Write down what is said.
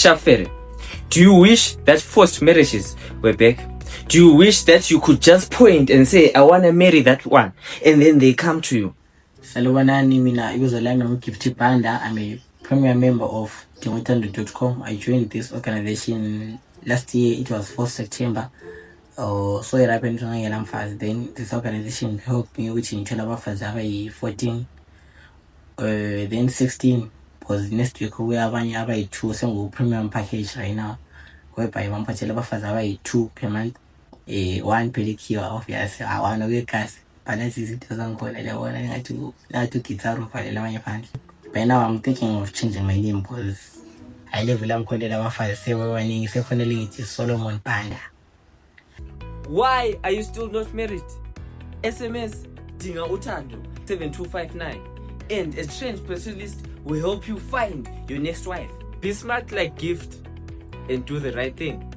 Shafere, do you wish that forced marriages were back? Do you wish that you could just point and say, I want to marry that one, and then they come to you? Salwanani, mina Yuzolana Gifty Panda. I'm a premier member of Timotando.com. I joined this organization last year. It was 4th September. So it happened to me fast. Then this organization helped me, which in Chalaba Fazava 14, then 16. Because next week we have a 2 single premium package right now, whereby one Pachalaba Fazava 2 per month, 1 pedicure, obviously. I want to get gas, but that's easy to call it. I took it out of the fund. By now I'm thinking of changing my name because I live in Lamconde Father, secondly it is Solomon Panda. Why are you still not married? SMS Dinga Utando 7259 and a trained specialist will help you find your next wife. Be smart like Gift and do the right thing.